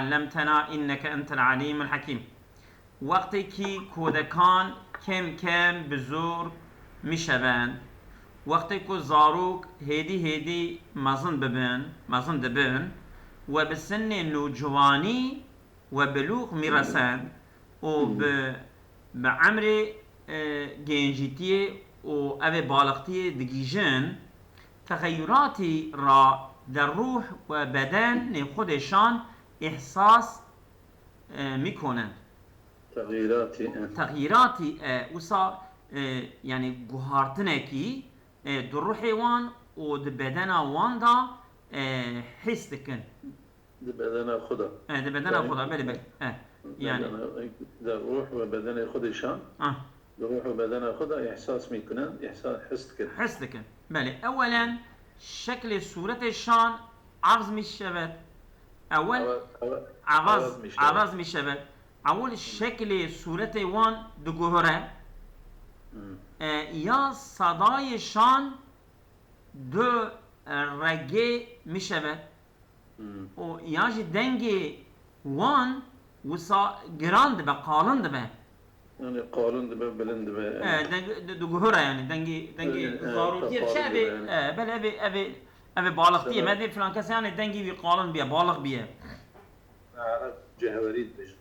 علمتنا إنك أنت العليم الحكيم. وقتی که کودکان کم کم بزرگ میشوند، وقتی که زاروک هدی مزن دبن و به سن نوجوانی و بلوغ میرسند و به عمر گنجیتی و او بالغتی دگیجن، تغییراتی را در روح و بدن خودشان احساس میکنند. تغییراتی وسا یعنی گوهارتنه کی در روح وان و در بدن وان دا حس دکن. در بدن خدا. در بدن خدا بله. يعني در روح و بدن خودشان. در روح و بدن خدا احساس میکنن، حس دکن. بله. اولا شکل صورتشان عرض میشود. عرض میشود. اول شکل صورت وان دو گوهره یا صدایشان دو رگه میشود و یا جی دنگ وان وسا گراند به قالند به يعني قالند به بلند به دو گوهره يعني دنگی ضرورتیه چه بله ابي بالغتیه مدی فلان کسی يعني دنگی بی قالند بیه بالغ بیه. عرب جهورید بشه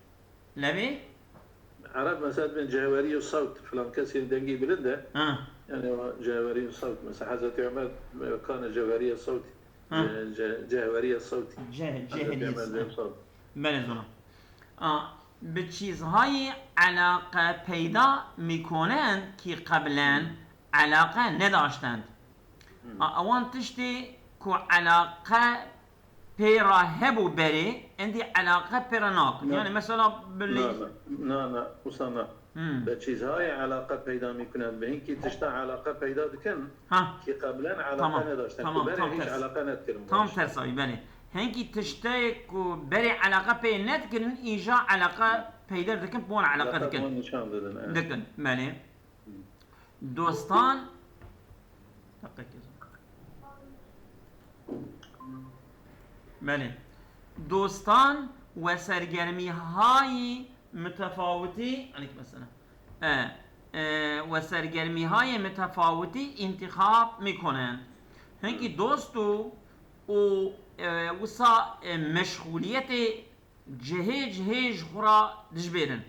لبي عرب مثلا بين جهوري الصوت فلان كسر دنجي بلنده يعني جهوري الصوت مثلا حضرت عمر كان جهوري الصوت جهوري الصوت جهوري الصوت بلزونا به چیزهای علاقه پیدا میکنند که قبلا علاقه نداشتند. اوان تشتی که علاقه پیرا هبو بری اندی علاقه پیرا ناک یعنی مثلا بلی نه وصلنا به چیزهای علاقه پیدا میکنند به اینکه تشتا علاقه پیدا دکن که قبلا علاقه نداشتن که بری هیچ علاقه ندکرن تمام ترسایی بلی هنگی تشتا که بری علاقه پیدا ندکرن ایجا علاقه پیدا دکن بون علاقه دکن بلی دوستان بله دوستان و سرگرمی های متفاوتی مثلا و سرگرمی های متفاوتی انتخاب میکنند. هنگی دوستو و وسا مشغولیت جهج خورا دجبیرن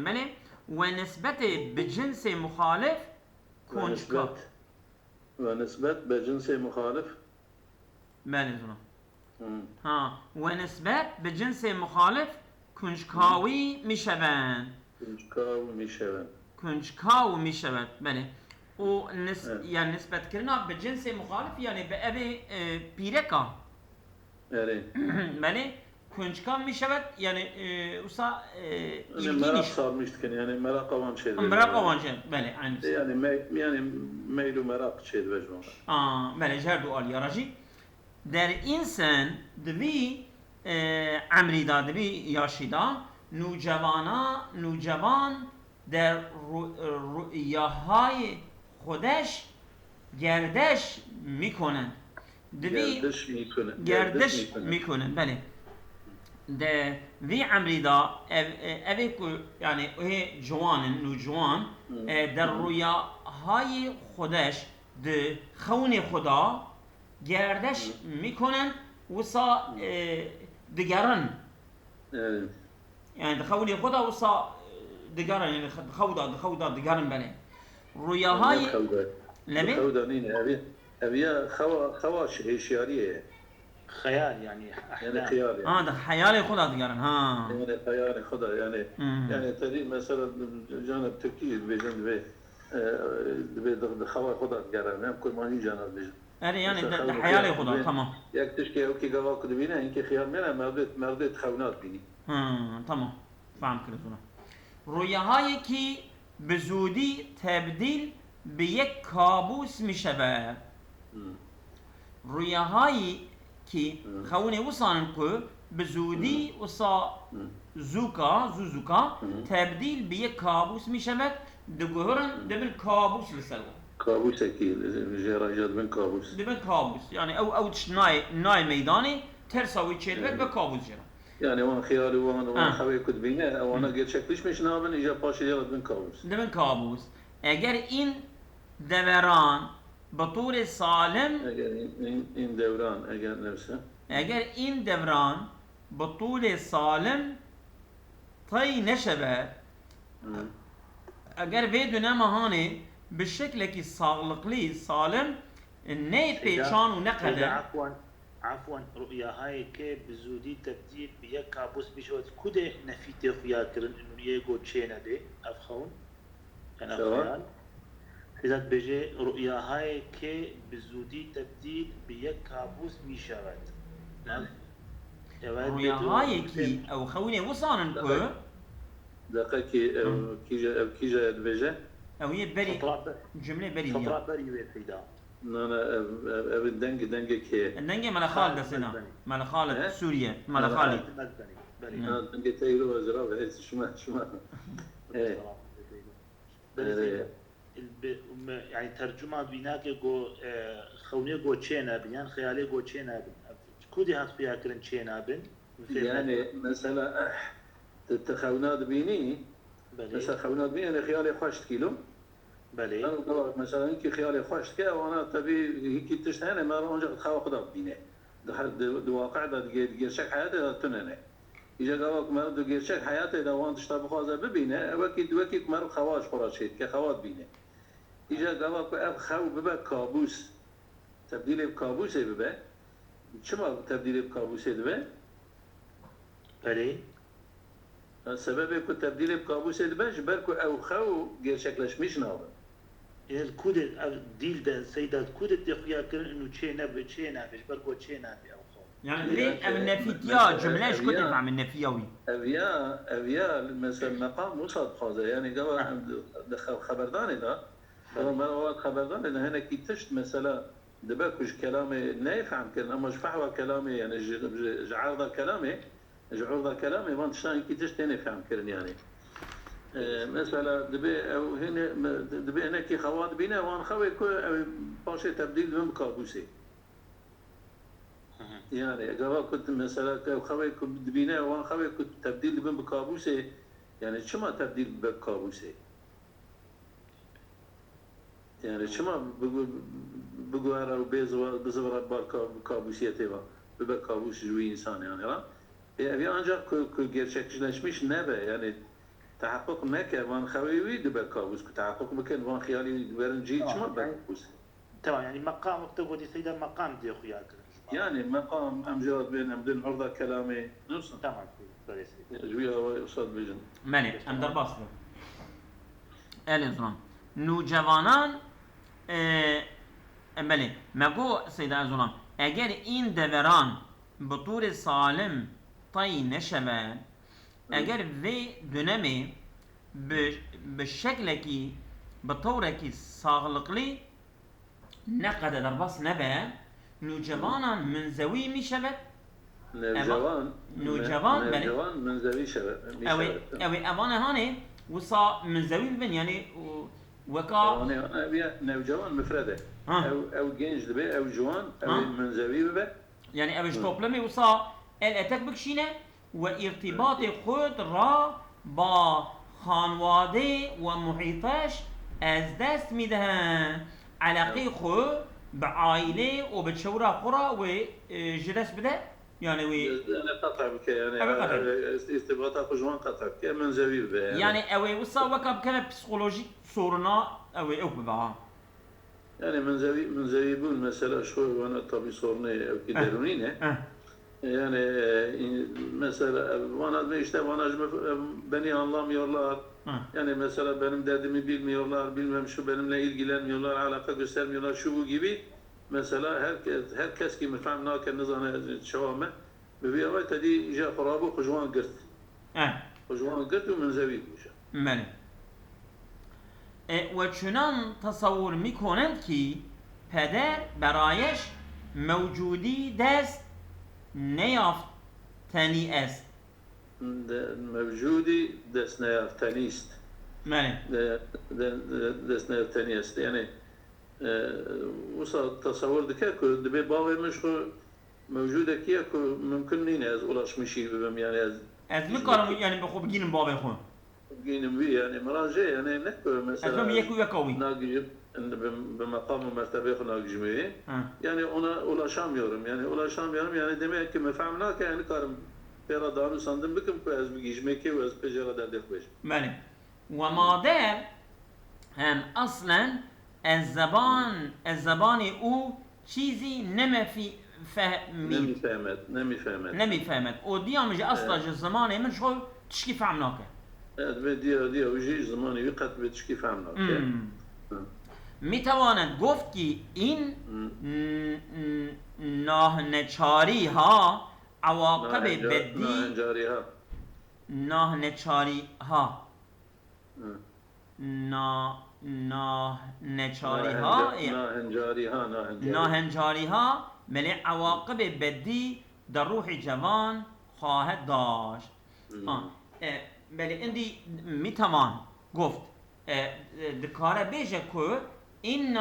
بله و نسبت به جنس مخالف کنجکاو ونسبت به جنس مخالف بله ونسبت به جنس مخالف کنجکاوی میشوند. کنجکاو میشوند بله و یعنی نسبت کردن به جنس مخالف یعنی به ابی پیرکا بله کنجکاو میشود یعنی اوسا مراق صار میشتکن یعنی مراق وان شد بله یعنی میل و مراق شد وجبان بله جردو آلیا راجی در این سن دوی عمری دا دوی یاشیدا نوجوان در رؤیاهای خودش گردش میکنند. گردش میکنند بله ده وی عمری دا اوی که یعنی اوه نوجوان در رویاهای خودش ده خون خدا گردش میکنن وسا دگرن یعنی ده خون خدا وسا دگرن یعنی خودا دگرن بله رویاهای لبی خودا نینه اوی خواش هشیاریه خیال يعني خيال يعني ده خيال خدا ديارن يعني خيال خدا يعني تري مثلا جانب تركي بيجن به خوا خدا ديارن هم كل ما هي جانب بيجن يعني ده خيال خدا تمام یک تشكي او كي گوا كد بينه انك خيال منه مرد خونات بيني تمام فهم كده رویاهایی که به زودی تبدیل به یک کابوس میشود. رویاهایی که خونه وصانن که به زودی وصا زوکا تبدیل به یک کابوس می شود. دگوهرن دبل کابوس لسلو كابوس اكيد جراجات بن كابوس دبن كابوس يعني او تش ناي ميداني ترساوي تشيلبت بكابوس جرا يعني وان خيالي وان خوي كتبينه او انا قلت شكلش مش نابن اجا باشي جرات بن كابوس دبن كابوس اگر این دوران بطور سالم اگر این دوران اگر نفسه اگر این دوران بطول سالم طی نشود اگر به دنم هانه به شکل که ساغلقلی سالم نه پیچان و نقدر عفوا رؤيا هاي كي بزودي تبديل بيا كابوس بيشوت كده نفيتي خيار كرن انه يجو تشينا دي افخون انا خيال اذا بيجي رؤيا هاي كي بزودي تبديل بيا كابوس ميشاوت رؤيا هاي كي او خوني وصانن كو دقيقة كيجا بيجي او هي بري جملة بري فطرة بري ويفيدا انا الدنج كي الدنج مال خالد سنة مال خالد سوريا مال خالد الدنج تيرو وزراو هيك شما يعني ترجمة بيناك جو خوني جو تشينا بيان خيالي جو تشينا بن كودي هات فيها كرن تشينا بن يعني مثلا تخونات بيني مثلا خونات بيني خيالي خوش كيلو بله انا مثلا انك خيالي خوش كي وانا تبي هيك تشتهني ما رونجا خاو خدا بيني دو واقع دا جيرشك حياتي تنني اجا قالك ما دو جيرشك حياتي دا وان تشتا بخوازه ببينه وكي مر خواش خراشيت كخوات بينه اجا قالك اب خو ببا كابوس تبديل بكابوس ببا شما تبديل بكابوس دبا بله السبب يكون تبديل بكابوس دبا جبركو او خو جيرشكلش مش نابه الكود الديل ده سيدات كود التخيا كان انه تشينا بتشينا مش بركو تشينا او خو يعني ليه من نفيتيا جملاش كنت مع من نفياوي ابيا مثلا مقام وصل خازه يعني قبل خبرداني ده ما هو خبرداني ده هنا كي تشت مثلا دباكوش كلامي نافع يمكن اما جفحوا كلامي يعني جعارضه كلامي ما تشتان كي تشت نافع يمكن يعني مثلا دبي او هنا دبي هنا كي خوات بينا وان خوي كل باشي تبديل من كابوسي يعني قبل كنت مثلا خوي كنت بينا وان خوي كنت تبديل من كابوسي يعني شو ما تبديل بكابوسي يعني شو ما بقوارا وبزورا بكابوسية تبا بكابوس جوي إنسان يعني لا يعني أنجا كجرشكش مش نبى يعني تحقق مكة وان خويوي دبا كابوس كتحقق مكان وان خيالي برنجي شو ما بكابوس تمام يعني مقام تقول دي سيدا مقام دي أخويا يعني مقام أمجاد بين أمدن عرضة كلامي نفسه تمام جويها وصاد بيجن مالي أم در باصله الإنسان نوجوانان مالي مگو سيدا زلان اگر این دوران بطور سالم طی نشود اگر وی دنمی به شکل کی به طور کی ساغلقلی نقد در باس نبه نوجوانان منزوی می شود نوجوان منزوی شود اوی اوان هانه وصا منزوی ببن يعني وكا نوجوان مفردة او جنج دبي او جوان او منزوي ببه يعني اوش توبلمي وصا الاتك بكشينه وارتباط خود را با خانواده ومحيطش از دست میدهن علاقه خود بعائله وبتشورا قرى وجلس بده يعني انا قطع بك يعني استباطات جوان قطع بك منزوي ببه يعني اوي وصا وكا بكنا بسيكولوجي صورنا اوي او ببعا يعني منزوي بون مثلا شوي وانا طبي صورني او كدرونينه يعني مثلا وانا مشته وانا beni anlamıyorlar. Yani mesela benim derdimi bilmiyorlar, bilmem şu benimle ilgilenmiyorlar, alaka göstermiyorlar, şu bu gibi. Mesela herkes ki mefhem naken nizane şavame bir avay tadi ija qarabu khujwan girt. khujwan girt ve منزوی بشه. بله. و چنان تصور میکنند که پدر برایش موجودی دست نیافتنی است. موجودی دست نیافتنی است. بله. دست نیافتنی است. یعنی وصل تصور دكا كو دبي باوي مش موجودة كيا كو ممكن نين از ولاش مشي بهم يعني از میکارم یعنی بخوب بگیرم بابای خون جينم بي يعني مراجع يعني نكو مثلا از یکو یکاوی ناقيب بمقام مرتبه ناقجمي يعني انا ulaşamıyorum yani ulaşamıyorum yani demek ki mefhamna ki yani karım peradanı sandım bıkım ki az bir gijmek ki az pejara derdek beş. بله وما دام هم اصلا الزبان او چیزی نمی فهمت نمیفهمد و دیامج اصلا زمان من شو تشکی فهمناکه evet ve diye وجه zamanı bir kat ve tişki fehmnak. میتواند گفت که این ناهنچاری ها عواقب بدی ناهنچاری ها ناهنجاری ها ملی عواقب بدی در روح جوان خواهد داشت بله اندی میتوان گفت دکاره بیشه که این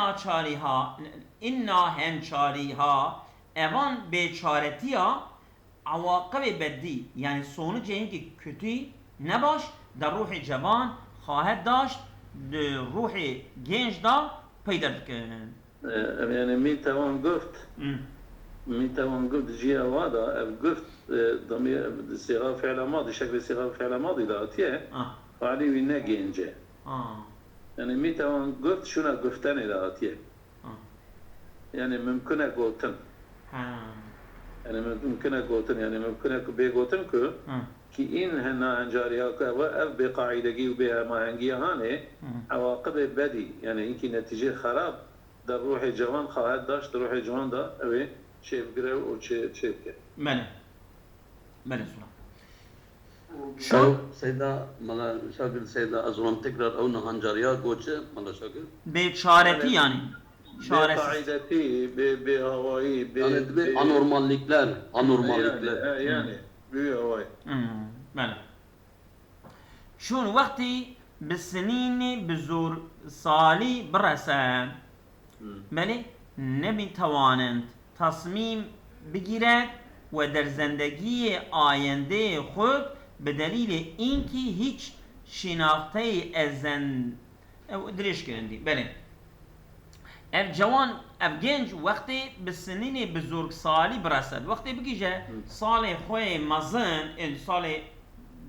ناهنچاری ها اوان بیچارتی ها عواقب بدی یعنی sonuç اینکه kötü نباش در روح جوان خواهد داشت روح genç da پیدا کن yani میتوان گفت جیا وادا گفت ضمير صيغه فعل ماضي شكل صيغه فعل ماضي ذاتيه فعلي وينا جنجه يعني میتوان گفت شuna گفتن ذاتيه يعني ممکنه گفتن يعني ممکنه گفتن يعني ممکنه بگوتن که این هنا انجاریا که و اف بقاعدگی و بها ماهنگی هانه عواقب بدی يعني اینکه نتیجه خراب در روح جوان خواهد داشت روح جوان دا اوه شيف قرأ وشيف كه. بله. بله سلام. شو سيدا مالا شاكر سيدا أزرم تكرار أو نهانجاريا قوتشة مالا شاكر. بشارتي يعني. بقاعدتي بهوائي يعني anormallikler يعني بهوائي. بله. شون وقتی بالسنين بزور سالي برسان بله نمیتوانند تصمیم بگیرد و در زندگی آینده خود به دلیل اینکه هیچ شناخته از درش کردی بله اف جوان اف گنج وقتی به سنین بزرگسالی برسد وقتی بگیجه سال خوی مزن این سال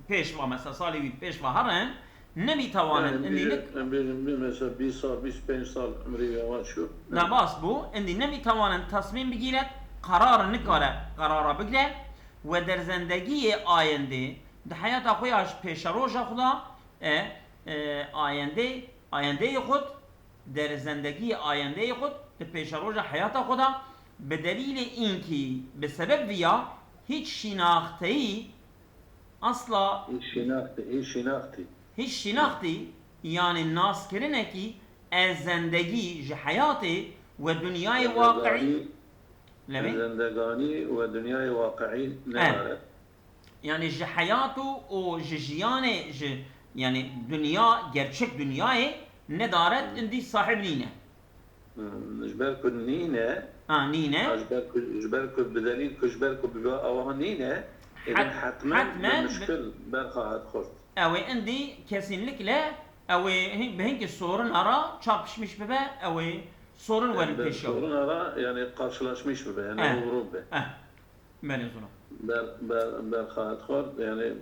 پیشوا مثلا سالی پیشوا هرن نمیتوانند مثلا 20 سال 25 سال عمری یواش شو نه باس بو اندی نمیتوانند تصمیم بگیرد قرار بگیرد و در زندگی آینده در حیات خویش پیش روش خدا آینده خود در زندگی آینده خود در پیش روش حیات خدا به دلیل اینکه به سبب ویا هیچ شناختی اصلا هیچ شناختی یعنی ناس کرنه کی از زندگی حیاتی و دنیای واقعی زندگانی و دنیای واقعی نداره یعنی حیاتو و جیان یعنی دنیا گرچک دنیای ندارد اندی صاحب نینه جبركو نینه جبركو بدلیل که جبركو ببا اوه نینه اذا حتما مشكل برخواهد خورد او اندی kesinlikle او بهنك sorun ara çarpışmış bebe او sorun var peşi. Sorun ara yani karşılaşmış bebe yani vurur be. Ben yazıyorum. Berkhat khor yani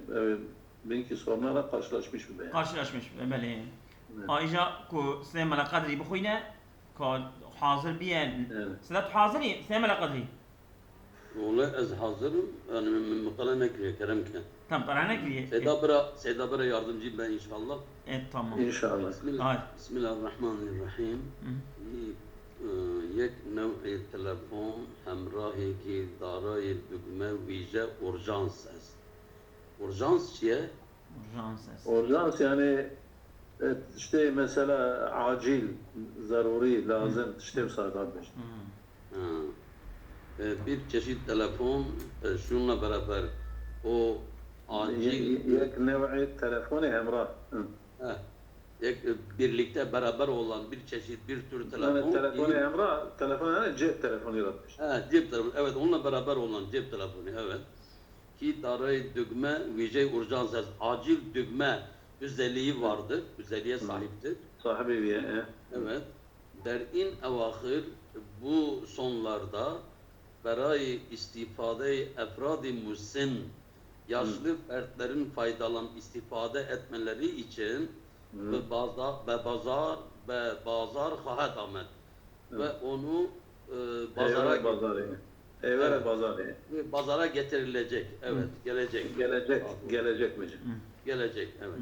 benki sorunlara karşılaşmış bebe. Karşılaşmış bebe. Ayrıca ku Seyma Kadri بخوينا كان حاضر بيان. سلات حاضري Seyma Kadri. والله از حاضرım yani مقالة نكريه كرم كان. Tamam tarana giriyor. Seyda Bera yardımcıyım ben inşallah. Evet tamam. İnşallah. Bismillahirrahmanirrahim. یک نوع تلفن همراهی که دارای دکمه ویژه اورژانس است. اورژانس چیه؟ اورژانس yani işte mesela acil, zaruri, lazım işte bu saat almış. Bir çeşit telefon şununla beraber o acil یک نوع تلفن همراه birlikte beraber olan bir çeşit bir tür telefon. Yani telefonu Emrah, telefon yani cep telefonu yaratmış. Cep telefonu. Evet, onunla beraber olan cep telefonu. Evet. Ki darayı düğme, vijay urjanses, acil düğme özelliği vardır. Özelliğe sahiptir. Sahibi bir Evet. Derin evahir bu sonlarda berayı istifade efradi musin yaşlı fertlerin istifade etmeleri için ve bazar hahet Ahmet ve onu Evvela pazarı. Evvela pazarı. pazara getirilecek. Evet, gelecek. Gelecek mi? Gelecek, evet.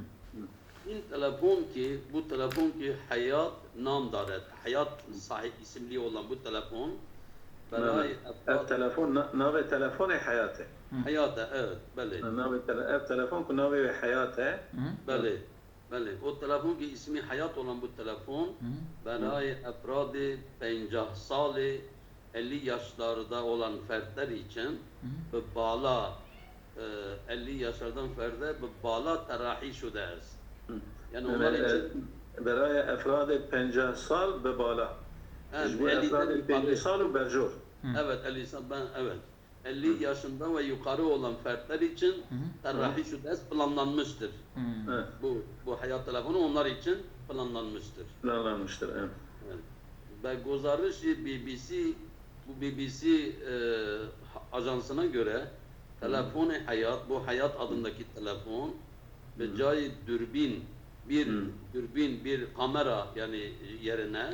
این telefon ki, bu telefon ki hayat nam daret. Hayat sahip isimli olan bu telefon berayı Ev telefon, nave telefon hayatı. hayata, evet, belli. Ev telefon ku nave ve hayatı. Belli, belli. O telefon ki ismi hayat olan bu telefon berayı efradi 50 sali 50 yaşlarda olan fertler için ve bağla 50 yaşlardan ferde ve bağla terahi şuderiz. Yani onlar için برای افراد 50 سال به بالا. Bu افراد 50 سال و berjur. Evet, 50 yaşından ve yukarı olan fertler için terahi şuderiz planlanmıştır. Bu hayat telefonu onlar için planlanmıştır. Planlanmıştır. Evet. Ve gozarışı BBC ajansına göre telefon hayat, bu hayat adındaki telefon ve cay dürbin bir kamera yani yerine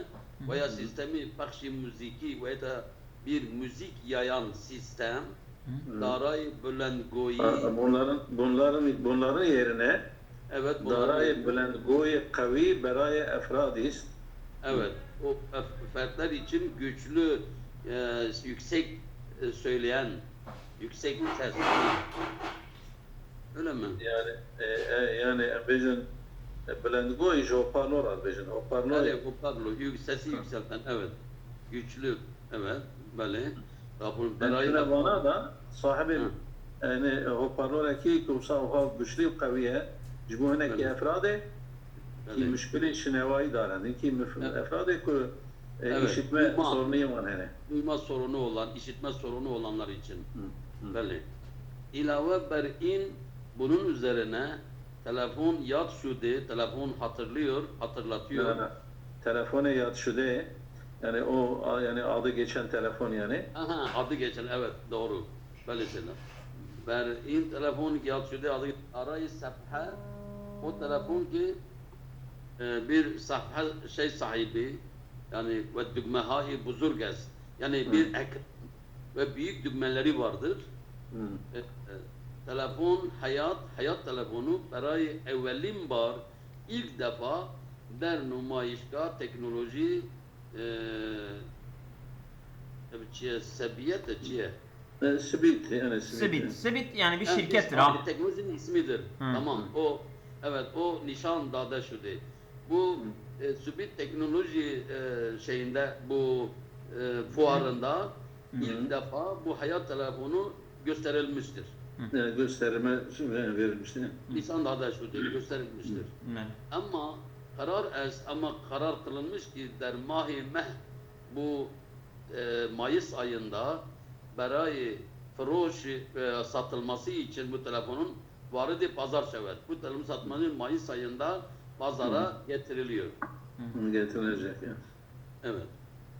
veya sistemi pakşi müziki veya da bir müzik yayan sistem daray bülendgoyi bunların yerine evet daray bülendgoyi kavi beraya efradist. Evet, o fertler için güçlü yüksek söyleyen yüksek ses. Öyle mi? Yani bejin bülendgoyi hoparlör al bejin hoparlör. Evet, hoparlör sesi yükselten evet. Güçlü evet böyle. Yani bana da sahibi yani hoparlör ki kumsa o güçlü kaviye جمهورنا ki efrade ki müşküle şinevayı daran ki efrade ki işitme sorunu var hele. Duyma sorunu olan, işitme sorunu olanlar için. Belli. İlave berin bunun üzerine telefon yad şude, telefon hatırlatıyor. Yani, telefona yad şude yani o yani adı geçen telefon yani. Aha, adı geçen evet doğru. Belli selam. Berin telefon yad şude adı arayı safha o telefon ki bir safha şey sahibi yani ve düğmehâ-i buzurgez yani bir ekran ve büyük düğmeleri vardır. Telefon hayat telefonu berayı evvelin bar ilk defa der numayişgah teknoloji sebiyet çiye? Sibit yani Sibit yani bir şirkettir abi. Teknolojinin ismidir. Tamam o evet o nişan dağda şudu. Bu Sübit teknoloji şeyinde bu fuarında ilk defa bu hayat telefonu gösterilmiştir. Yani gösterime verilmiştir. Nisan dağda şudu gösterilmiştir. Ama karar kılınmış ki der mahi meh bu Mayıs ayında berayı froş satılması için bu telefonun varidi pazar şevet. Bu telefon satmanın Mayıs ayında pazara getiriliyor. Getirilecek yani. Evet.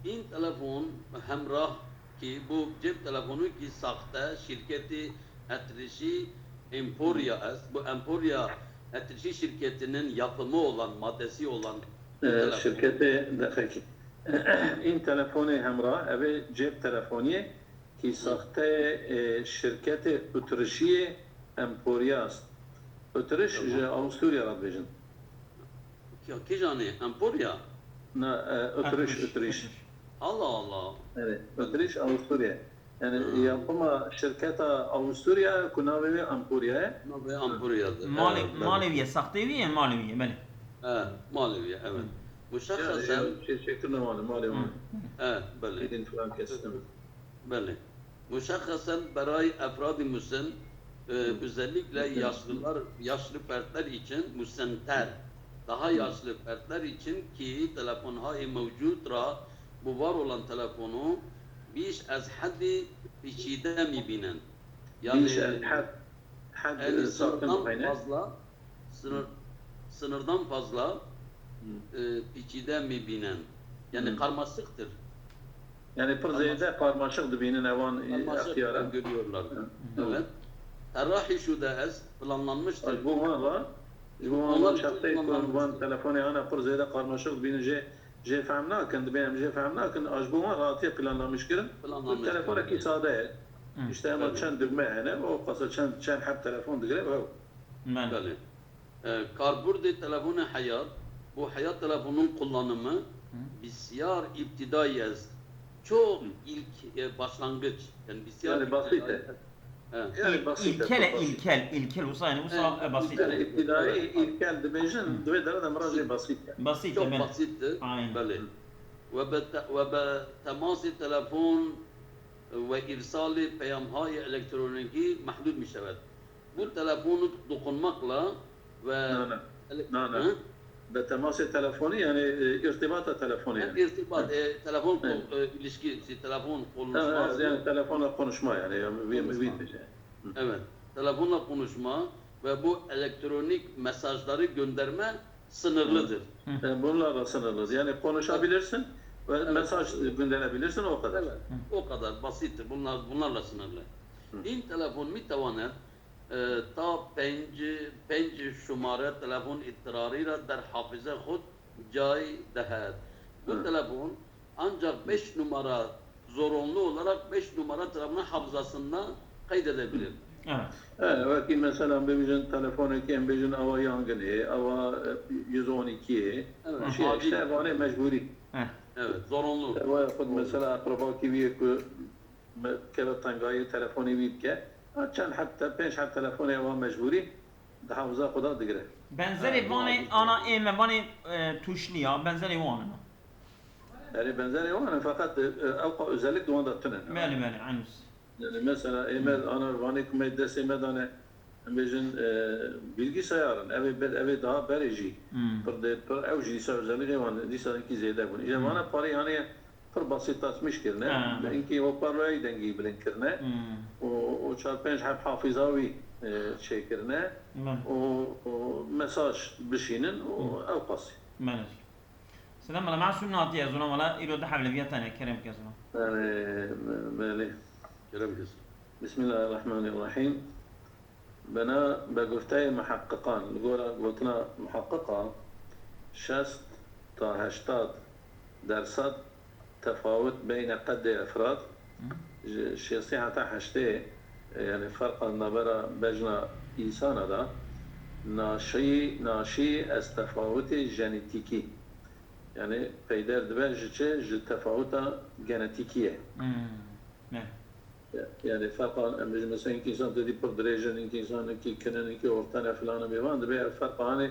İn telefon hemrah ki bu cep telefonu ki sahte şirketi Etrişi Emporia bu Emporia Etrişi şirketinin yapımı olan maddesi olan şirketi dakika. این تلفن همراه اوه جیب تلفنیه که ساخته شرکت اتریشی امپوریا است. اتریش آوستوریا را بیجن. کی جانی امپوریا؟ نه اتریش. Allah Allah. Evet, اتریش آوستوریا. Yani yapıma şirket Avusturya kunavi Ampurya. Ampuryadır. Maleviye, Sakteviye, Maleviye, beli. Maleviye, evet. Muşakkasen şeklinde Maleviye. Evet, belli. Gidin falan kestim. Belli. Muşakkasen beray efradi müsen özellikle yaşlı fertler için müsenter daha yaşlı fertler için ki telefonhay mevcut ra bu var olan telefonu biş az haddi peşide mi binen? Yani yani sınırdan fazla peşide mi binen? Yani karmaşıktır. Yani pırzeyde karmaşık dibinin evan ihtiyara görüyorlar. Evet. Terrahi şu da ez planlanmıştır. Bu var. Bu var şartı kullanılan telefonu yana pırzeyde karmaşık dibinin je fehmna kan benim je fehmna kan ajbuma rahatya planlamış kirin. Bu telefonu ki sade. İşte ama çen düğme yani o kasa çen hep telefon digre ve Bəli. Karburde telefonu hayat, bu hayat telefonun kullanımı bisyar iptidayız. Çok ilk başlangıç. Yani bisyar yani basit. Yani basit. İlkel usa basit. Yani iptidai ilkel dibejin dve derede merazi basit. Basit. Çok basitti. Bəli. Ve temasi telefon ve irsali peyamhay elektroniki mahdud mi şevet. Bu telefonu dokunmakla ve teması telefonu yani irtibata telefonu yani. İrtibat, telefon ilişki, telefon konuşma. Yani telefonla konuşma yani. Evet, telefonla konuşma ve bu elektronik mesajları gönderme sınırlıdır. Bunlarla sınırlıdır. Yani konuşabilirsin ve mesaj gönderebilirsin o kadar. Evet, o kadar basittir. Bunlarla sınırlı. İn telefon mi tavanet تا پنج شماره تلفن اضطراری را در حافظه خود جای دهد. Bu telefon ancak 5 numara zorunlu olarak 5 numara telefon hafızasında kaydedebilir. Evet. Belki mesela bir telefonu ki bir ava yangını, ava 112, işte evane mecburi. Evet, zorunlu. Mesela akraba ki bir kere tangayı telefonu bir ke چند حتی 5 حتی تلفن و مجبوری ده حافظه خدا دیگره بنظری وانه آنا ایمه وانه توشنیا بنظری وانه yani benzeri var fakat avka özellik doğanda tünen. Bəli, aynıs. Yani mesela emel ana vanik meddesi medane bizim bilgisayarın evi daha berici. Per evci özelliği var. Disa ki ziyade bunu. İşte bana para yani per basitlaşmış kirne. İnki o parayı dengi bilin kirne. O çarpınç hep hafızavi şey kirne. O mesaj bişinin o avkası. Bəli. سلام على معسول ناطي يا زلمه ولا يرو دحب لبيتنا كريم يا زلمه. مالي كريم كيس. بسم الله الرحمن الرحيم. بنا بقفتي محققان قلنا محققة شست تا هشتاد درصد تفاوت بين قد أفراد شيء حتى هشتي يعني فرق النبرة بجنا إنسان هذا ناشي استفاوت جينيتيكي yani peyder dibejçe ji tefavüta genetikiye. Yani farklı mesela insan dedi per derece insan ki kenan ki ortana falan bir var da fark hani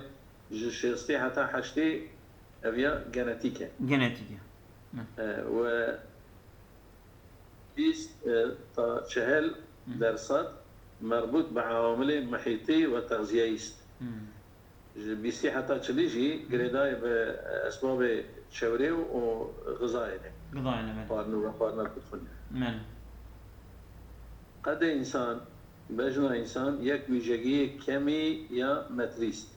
ji şahsi hatta haşti evya genetike. Genetike. Ve biz ta çehel dersat merbut بعوامل محيطي وتغذيهيست. بيصير حتى تشليجي قريداي بأسباب شوري وغذائي. غذائي نعم. قارنا بتخوني. نعم. قد إنسان بجنا إنسان يك ويجي كمي يا متريست.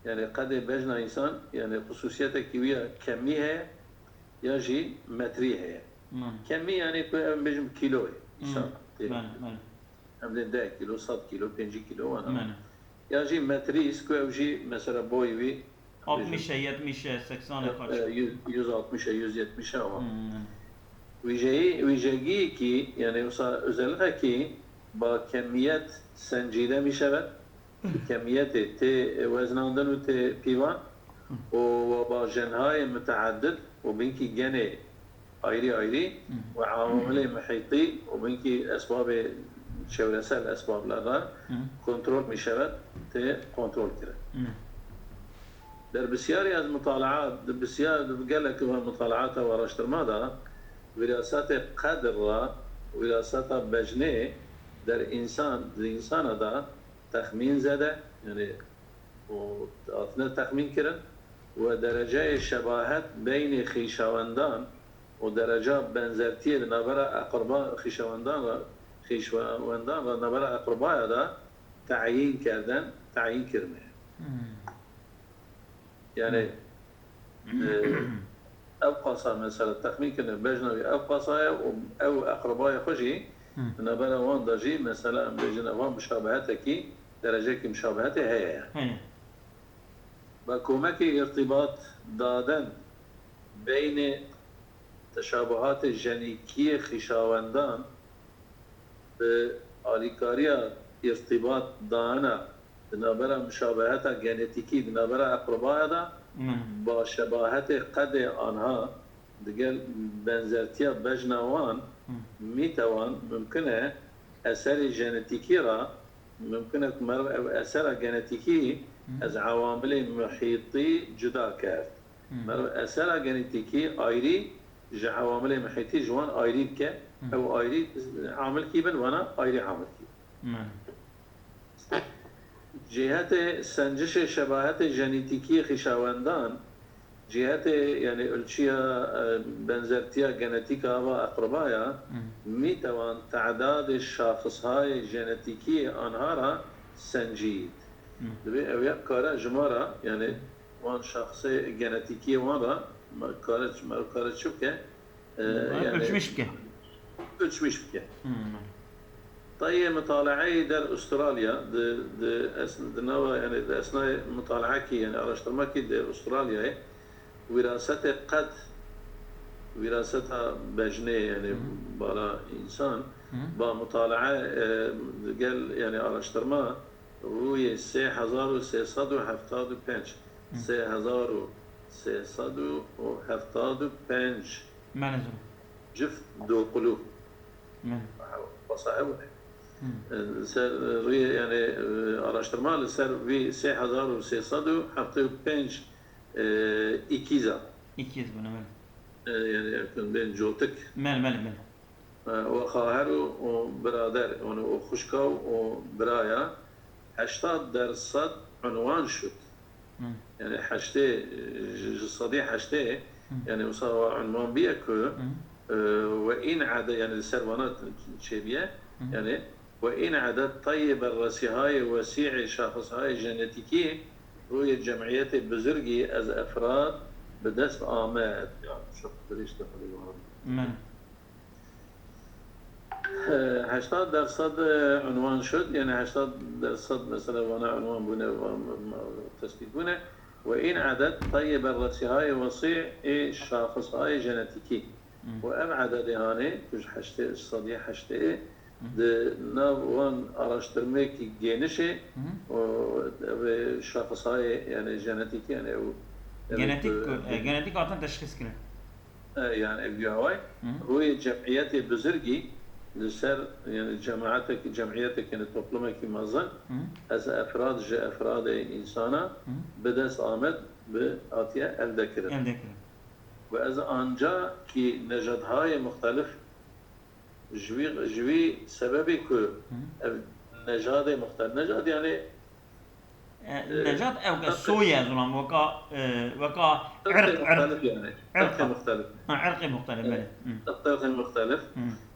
يعني قد بجنا إنسان يعني خصوصيته كبيرة كمي هي يجي متري هي. كمي يعني بجم كيلو إنسان. نعم. هم 10 كيلو 100 كيلو 5 كيلو أنا. نعم. Ya jî metris ku ev jî mesela boy wî 60'a 70'a 80'a kaç? 160'a 170'a ama. Vîjeyî ki yani özellikle ki ba kemiyet sencîde mişevet kemiyeti te veznandın û te pîvan û ba jenhayê müteaddid û binki gene ayrı ve avamilê muhîtî û binki esbabê çevresel esbablarla kontrol mişevet te kontrol kire. Der besyari az mutalaat, gelek ve mutalaata ve araştırmada virasat-ı kadrla virasat-ı becne der insana da tahmin zede yani وأثناء تخمين كرن ودرجة شباهت بين خيشاوندان ودرجة بنزرتية لنبرة أقرباء خيشاوندان لنبرة أقرباء هذا تعيين كردن تعيين كرمه يعني أبقصا مثلا تخمين كنا بجنبي أبقصا أو أقرباء خشي نبرة وان داجي مثلا بجنبي وان مشابهتك درجة مشابهته هي بكومكي ارتباط دادن بين تشابهات الجينيكية خشاوندان بآليكاريا ارتباط دانا بنابرا مشابهات جينيتيكي بنابرا أقرباء با شباهت قد آنها دقل بنزرتيا بجنوان ميتوان ممكنه أثر جينيتيكي را ممكنه أثر جينيتيكي از عوامل محيطي جدا کرد اثر جنتیکی آیری ج عوامل محيطي جوان آیری که او آیری عامل کی بن وانا آیری عامل کی جهت سنجش شباهت جنتیکی خشاوندان جهت يعني الشيا بنزرتيا جنتيكا واقربايا ميتوان تعداد الشاخص هاي جنتيكي انهارا سنجيد دبي اويا كارا جمارا يعني وان شخصي جنتيكي وانا ما كارت شبكه يعني مش بكه طيب مطالعي در استراليا نوا يعني اثناء مطالعتي يعني ارشترماكي در استراليا وراثة قد وراثتها بجنة يعني برا إنسان بمطالعة قال يعني أرشترما روي 3375 3375 جفت دو قلوب بصعبه سر يعني أرشترما لسر في 3375 إكيزا بنا يعني يكون بين جوتك مال وخواهر وبرادر وخشكاو وبرايا 80% عنوان شد يعني حشتي صديق حشتي يعني وصار عنوان بيكو وإن عدد يعني السروانات شبيه يعني وإن عدد طيب الرسي هاي وسيع شخص هاي جينيتيكي رؤية جمعيات بزرگی از افراد به دست آمد يعني شو بديش تقولي 80% عنوان شد يعني 80% مثلا وانا عنوان بنا تثبيت بنا وإن عدد طيب الرسي هاي وصيع الشخص هاي جينيتيكي وأم عدد هاني كش حشتي الصديق حشتي de navwan araştırmayı genişe o şahısay yani genetik yani o genetik atan teşhis kire yani evliyaay ruhi cemiyeti buzurgi لسر يعني جمعيتك يعني topluma ki mazan az efrad insana bedes ahmet be atiye elde kirin ve az anca ki nejadhay muhtelif جوي سببي كو نجاد مختلف نجاد يعني نجاد او كسويا زلمه وكا عرق يعني عرق مختلف عرق مختلف عرق مختلف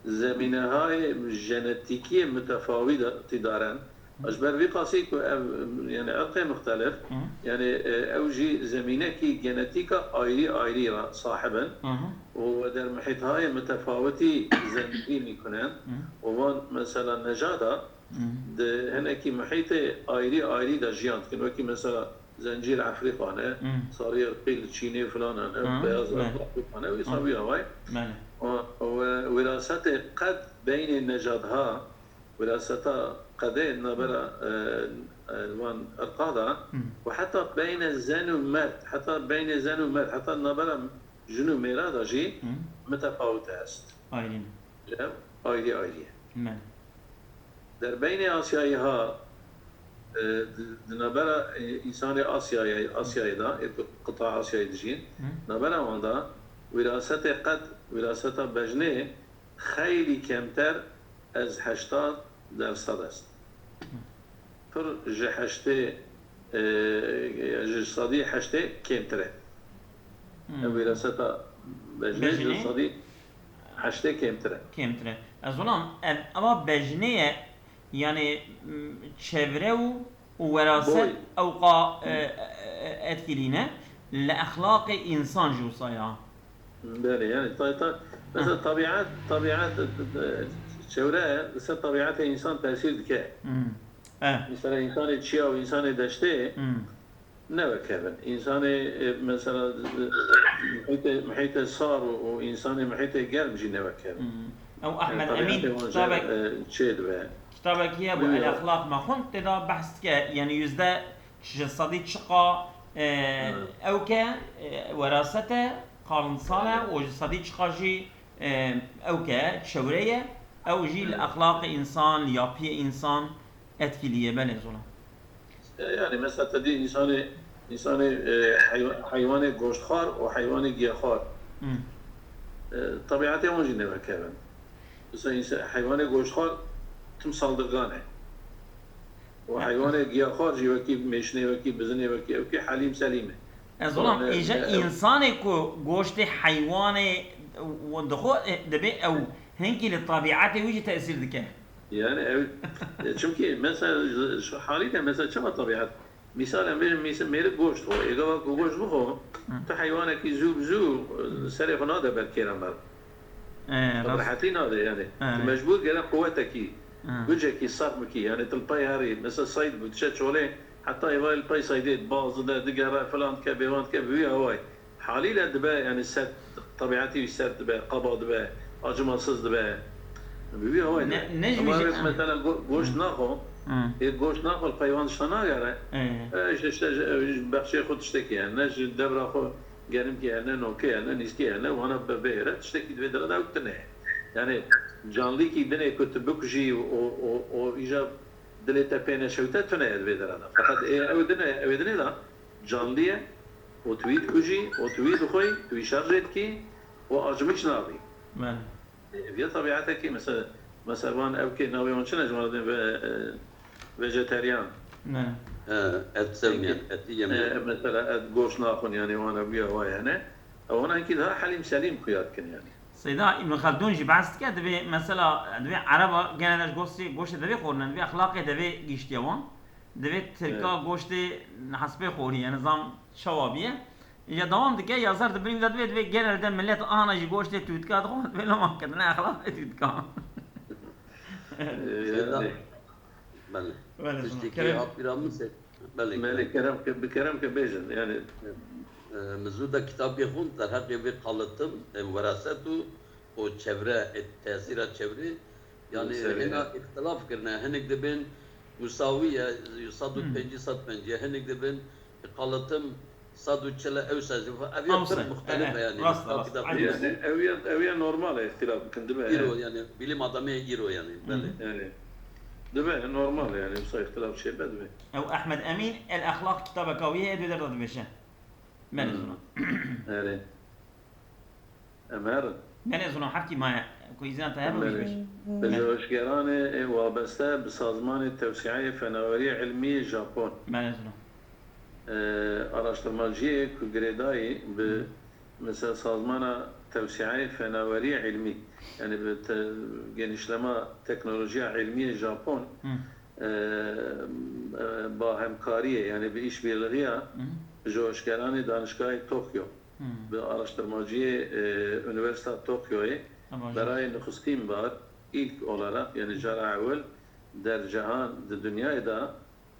زمينه هاي جينيتيكيه متفاوته تدارن اجبر في قاسيكو يعني عرق مختلف يعني اوجي زمينه كي جينيتيكا ايري صاحبا ودر محيط هاي متفاوتي زمينين يكونن وان مثلا نجادا هنا كي محيط ايري دا جيان كن وكي مثلا زنجير افريقيا صار يرقي التشيني فلان بياض افريقيا ويصابي هاي ووراثه قد بين النجادها وراثه قد نبرا الوان ارقادا وحتى بين الزن والمرد حتى بين الزن والمرد حتى نبرا جنو ميرادا جي متفاوتة است آيلي در بين آسيايها نبرا إنسان آسياي دا قطاع آسياي دجين نبرا واندا وراثة بجنه خيلي كمتر از 80% است پر جهشته صدي حشته كمتره وراثة بجنه صدي حشته كمتره أظلم أما بجنه يعني شبره ووراثة أو أتكلينه لأخلاق إنسان جوصايا. بله يعني مثلا طبيعات شوراء مثل طبيعة الإنسان تأثير ذكاء. مثلا إنسان تشيا وإنسان دشته نوع كذا إنسان مثلا محيط صار وإنسان محيط قلب جي نوع كذا. أو أحمد أمين كتابك هي أبو الأخلاق ما خنت تدا بحث ك يعني يزدا صديق شقا أو ك وراثته قارن صالة وصديق شقا جي أو ك شورية أو جي الأخلاق إنسان ليابي إنسان أتكلية بله زولا. يعني مثلا تدي إنسان حيوان گوشتخوار وحيوان گیاهخوار. طبيعته ما جينا كمان. مثلا حيوان گوشتخوار تم صادقانه. وحيوان گیاهخوار جي وكي مشنه وكي بزنه وكي حليم سليمه. زولا إيجا إنسان كو گوشت حيوان ودخو دبي أو هنكي للطبيعة ويجي تأثير ذكاء. يعني çünkü mesela şu haliyle mesela çama tabiat مثلا مير گوشت هو اذا گوشت بخو تو حيوانك زو سري هذا بالكلام بر راحتين هذا يعني مجبور قال قوتك وجهك صارمك يعني تلبي هاري مثلا صيد بتشت شغله حتى يبقى البي صيدات باظ ده دقره فلان كبيوان كبيوي هواي حاليا دبا يعني سد طبيعتي سد دبا قبض دبا اجمالسız دبا بيبي هواي مثلا گوشت ناخو گوشت ناخو الحيوان شنا غيره işte بخشي خود تشتكي يعني ناش دبر اخو قالم كي انا نوكي انا نسكي انا وانا ببيره تشتكي بدرا دا وقتنا يعني جانلي كي دني كنت بكجي او ايجاب دلتا بين شوته تنه بدرا فقط او دني لا جانلي او تويت كجي او تويت خوي توي شارجت كي واجمش ناضي في طبيعتك مثلا وان اوكي ناوي وان شنو جمال فيجيتيريان اتسمي اتيم مثلا گوش ناخن يعني وانا بيا هواي هنا او انا اكيد ها حليم سليم خياركن يعني سيدا ابن خلدون جي بعث كده دبي مثلا دبي عربا جانا گوشت دبي خورن دبي اخلاقي دبي گيشتيوان دبي تركا گوشت حسب خوري نظام شوابيه يا دوام دكه يازار دبرين دبي جانا ملت انا جي گوشت توتكا دخون بلا ما كدنا اخلاق توتكا بله تشتكي أبيرامس بله كرم كبيجن يعني مزودا كتاب يخون ترى بيبي قالتم ورثته وشبره التأثير الشبري يعني هنا اختلاف كرنا هنك دبن مساوية يصادوا بنجي صاد بنجي هنك دبن قالتم صادوا تشلا أو سازف أبيات مختلفة يعني أويا نورمال اختلاف كندبه إيرو يعني بيلي مادامي إيرو يعني بله يعني دبي نورمال يعني بس اختلاف شيء بدبي او احمد امين الاخلاق كتابك قويه ادو درد بشه منزونا هاري امر منزونا حكي ما كويزان تهاب بش بزوجگران وابسته بسازمان التوسعه فناوری علمی ژاپن منزونا araştırmacı Kugredai به مثل سازمان توسعه فناوری علمی yani genişleme teknoloji ilmiye Japon با همکاری yani bir işbirliği بجوشگران دانشگاه توکیو به araştırmacı üniversite Tokyo'yu برای نخستین بار ilk olarak yani جرع اول در جهان در dünyada da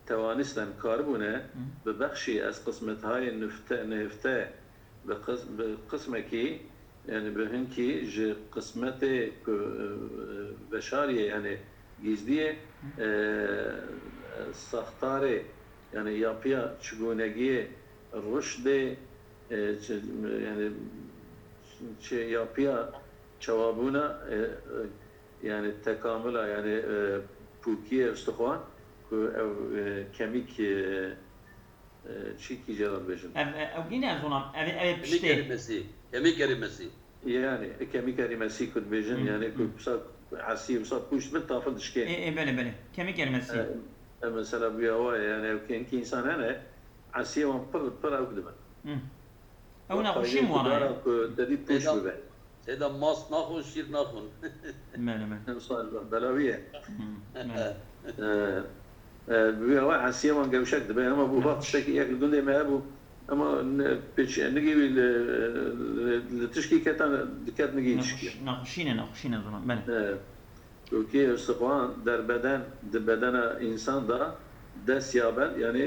توانستن کاربونه به بخشی از قسمت‌های نفته به قسمکی yani bugünkü kısmet beşariye yani gizliye sahtare yani yapıya çugunegi rüşde yani yapıya cevabına yani tekamüla yani Türkiye istikhwan kemik çiki cevap verin. او جينا زونام ابي بشتي كميك كريمسي يعني كميك كريمسي كنت بيجن يعني كنت بصاب عسي بصاب كوش من طافل دشكين اي بله كميك كريمسي مثلا بيا هو يعني كان كي انسان انا عسیه وان پر او دبن او نخوشی موانه دادی پوش ببه سیدا ماس نخون شیر نخون بله بله بلاویه ببین او عسیه وان گوشک دبه اما بو وقت شکی یک گنده ما ابو اما پیچ نگی لتشکی کتان دکت نگی تشکی نخوشینه زمان بله Çünkü استخوان در بدن انسان da دست یابد yani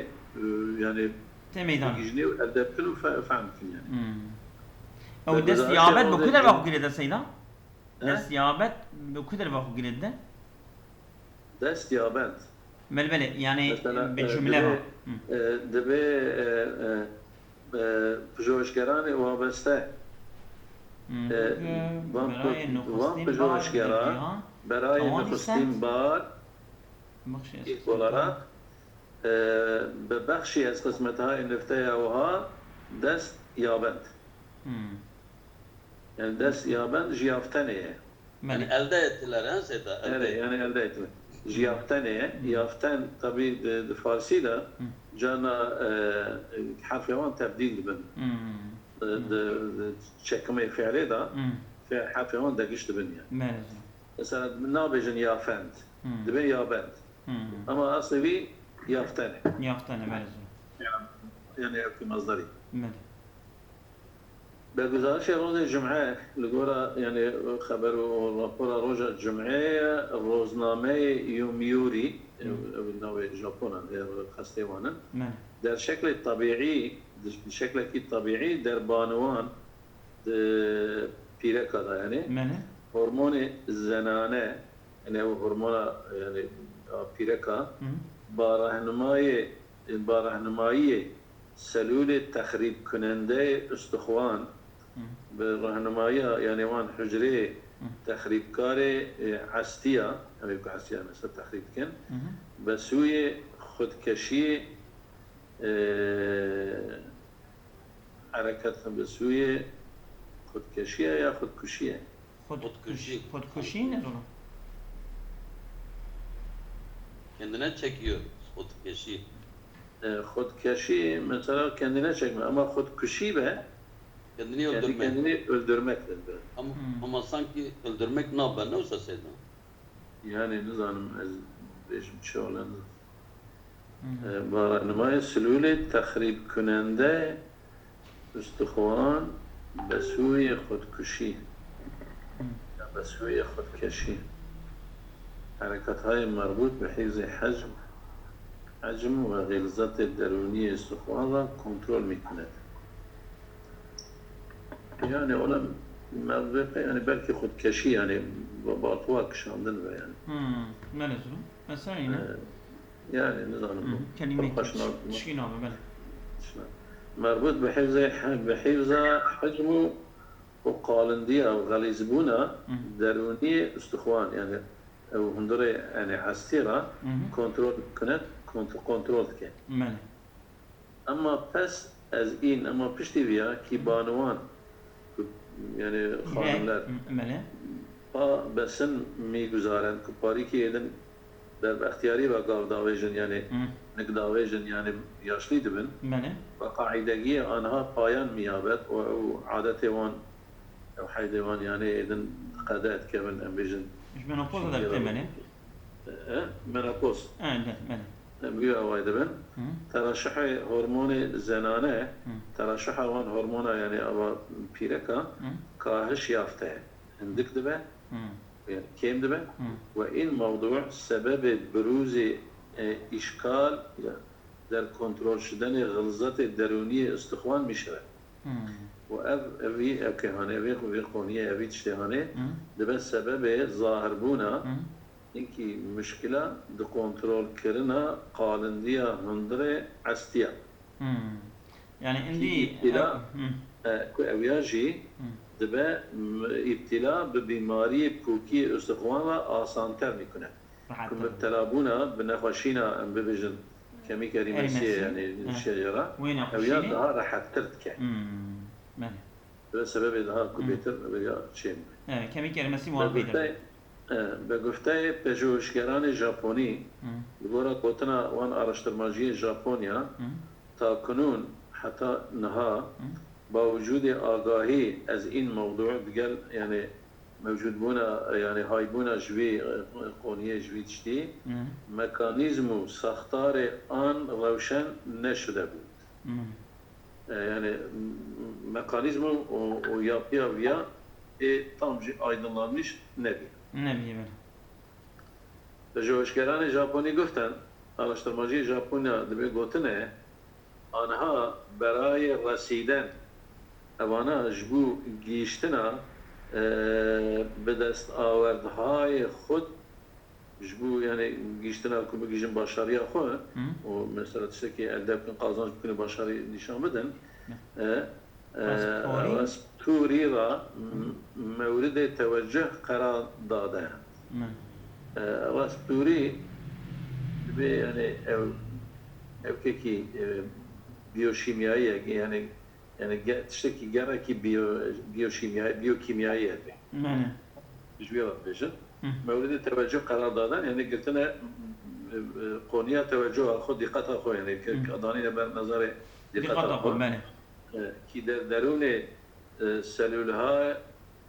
ميدان يجني elde بكل فهم yani. او دست يابد بكل وقت قريده سيدا دست يابد بكل وقت قريده دست یابد بله يعني بجمله دبه پژوهشگران وابسته وان پژوهشگران برای نخستین بار ilk olarak به بخشی از قسمت‌های نفته اوها دست یابند yani dest yabend jiyaftene yani elde ettiler ha Seda evet yani elde etme jiyaftene yaften tabi de Farsi da cana harf yaman tebdil ben de çekme fiili da fi harf yaman da geçti ben yani mesela nabejin yafend de ben yabend ama asli yaftene yani في مصدري بگزارش روز جمعه لگورا يعني خبر راپور روز جمعه روزنامه يوميوري نوع ژاپن خستوانه در شکل طبيعي بشكل طبيعي در بانوان پیرکا يعني هورمون زنانه يعني هورمون يعني پیرکا برهنمایی سلول تخریب کننده استخوان به راهنمایی یعنی وان حجره تخریبکار عستیه یعنی که عستیه مثلا تخریب کن به سوی خودکشی حرکت به سوی خودکشیه یا خودکشیه خودکشی ne zaman? Kendine çekiyor خودکشی. خودکشی mesela kendine çekme ama خودکشی be kendini öldürmektir. Ama sanki öldürmek ne yapar? Ne olsa Seda? Yani nizanım beşim çoğulan barınmaya sülüle tahrip künende استخوان بسوی خودکشی بسوی خودکشی حرکت‌های مربوط به حفظ حجم و غلظت درونی استخوان را کنترل می‌کند. Yani ona yani belki خودکشی yani باطوا کشاندن و yani. Ne lazım? Mesela yine. Yani nizanım. Kelime تشكيل abi ben. مربوط بحفظ حجم وقالندية أو غليزبونة دروني استخوان يعني أو هندري يعني عستيرة كنترول كي أما بس از إن أما بشتي بيا كي بانوان يعني خانملر بسن ميگذارن كباري كي يدن در اختیاری و گاوداویجن یعنی نقداویجن یعنی yaşlı dibin و قاعدگی آنها پایان می‌یابد و عادت وان او حیوان یعنی ایدن قدرت که من امبیجن منوپوز در تمنه منوپوز نه میگه اوای دبن ترشح هورمون زنانه ترشح وان هورمون یعنی اوا پیرکا کاهش یافته هندک دبه كيم دبه وإن موضوع سبب بروز إشكال در كنترول شدن غلظات درونية استخوان مشره وأبي كهانة أبي قونية أبي تشتهانة دبه سبب ظاهر بونا إنكي مشكلة د كنترول كرنا قالندية هندرة عستيا يعني عندي أبياجي دبه ابتلا به بیماری پوکی استخوان را آسانتر میکنه که مبتلا بونا به نخوشینا ام ببیجن کمی کریمسیه یعنی شجره اویا daha rahattır ki به سبب daha کبیتر بیا چیم کمی کریمسی موافقه به گفته پژوهشگران ژاپنی بگوره گوتنا وان araştırmacı ژاپنیا تاکنون حتی نها با وجود آگاهی از این موضوع دیگر یعنی موجود بونا يعني هاي بونا جوي قونية جوي تشتي ميكانيزم ساختار آن روشن نشده بود yani mekanizma o yapıya veya tam aydınlanmış nebi. Nebi evet. Joşkeran Japoni goften, araştırmacı Japonya dibe gotine, anha berayı rasiden, evana jbu giyiştina bedest averdhay khud jbu yani giyiştina kubu giyişin başarıya khud o mesela işte ki elde etkin kazanç bugün başarı nişan beden Turi ra mevride teveccüh karar dade. Turi ve yani evkeki biyoşimyayı yani işte ki gereki biyokimyayı edi. Jbiye var bejin. Mevride teveccüh karar dadan yani gitene konuya teveccüh khud dikkat khud yani adani ber nazarı dikkat khud. Ki derune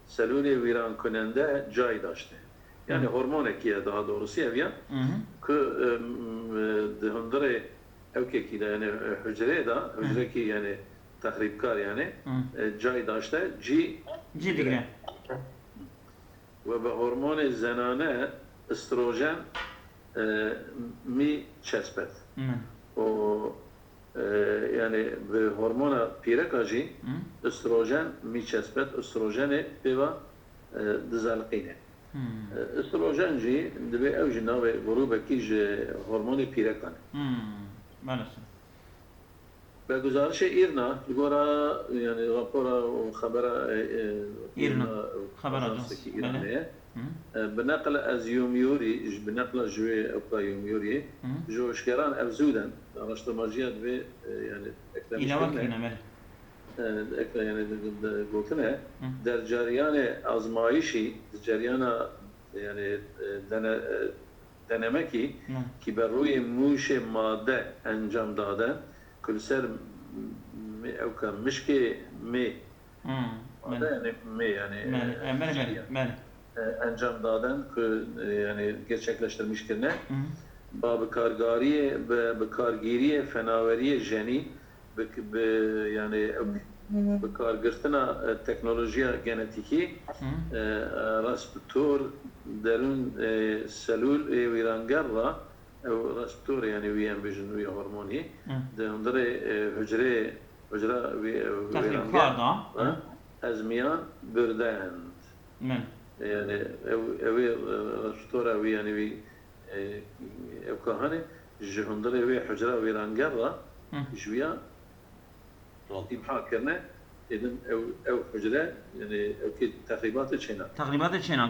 selüle viran konende cay daştı. Yani hormon ekiye daha doğrusu evya ki dehundere evkeki de yani hücre ki yani tahripkar yani cay daştı ci digre ve be hormon zenane estrojen mi çespet. O yani ve hormona pirekacı östrojen mi çespet östrojeni peva dizalqine. Östrojenci dibe evjina ve grubeki hormonu pirekan. Maalesef. Ve güzarışı İrna, gora yani rapora o habera İrna habera İrna'ya بنقل از یومیوری بنقل جوی اقا یومیوری جوشگران افزودن araştırmacıya ve yani eklemişler yani gotine der ceryanı azmayişi ceryana yani deneme ki beruy muşe madde encam dade külser mi evka mişki mi yani mi yani encam daden yani gerçekleştirmiştir ba kargariye ve kargiriye fenaveriye jeni yani kargırtına teknolojiye genetiki rasptor derun selül virangarra rasptor yani viyen bejin viyen hormoni de onları hücre virangarra azmiyan bürden yani evi rasptor yani ev kahane jehundere ve hücre virangarra جويا إبحاء كرنا إذن أو حجرة يعني أو كي تقريبات تشينا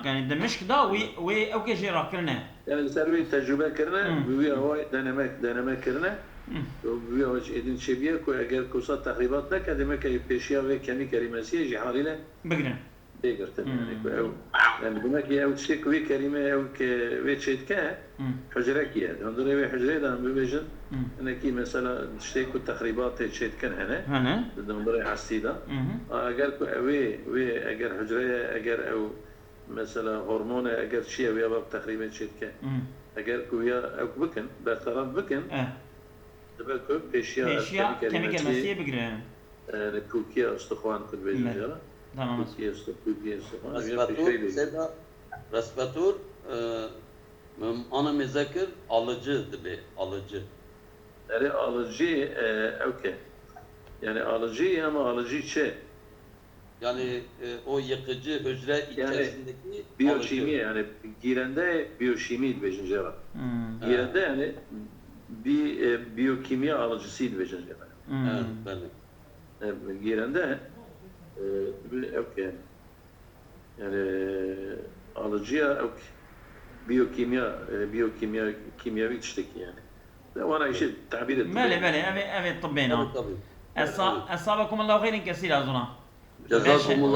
يعني دمشق دا وي أو كي شيء راح كرنا يعني سروي تجربة كرنا ويا هواي ديناميك كرنا ويا وش إذن شبيه كو أجر كوسات تقريبات ده كدمك يبيشيا وكمي كريماسية جحاليله بقنا بيجرتن يعني بما كي أو تشيك وي كريمة أو كويتشيت كه حجرة كيه هندرة وي حجرة ده بيجن أنا كي مثلا تشيك التخريبات تشيت كن هنا هندرة حسيدة أجر وي أجر حجرة أجر أو مثلا هرمون أجر شيء ويا باب تقريبا تشيت كه أجر كويا أو بكن بطرف بكن دبل كوب بيشيا كمي كريماسية بقنا كوكيا استخوان كنت بيجن Tamam. Respatur ana mezakir alıcı dibe alıcı. Yani alıcı okey. Yani alıcı ama alıcı şey. Yani o yıkıcı hücre içerisindeki yani, biyokimi yani girende biyokimi beşinci var. Girende yani bir biyokimya alıcısıydı beşinci var. Evet, böyle. Girende okey. Yani alıcıya kimyavi tişteki yani. وانا شيء تعبير مالي evet طبينا. أصابكم الله خير كثير أظن. جزاكم الله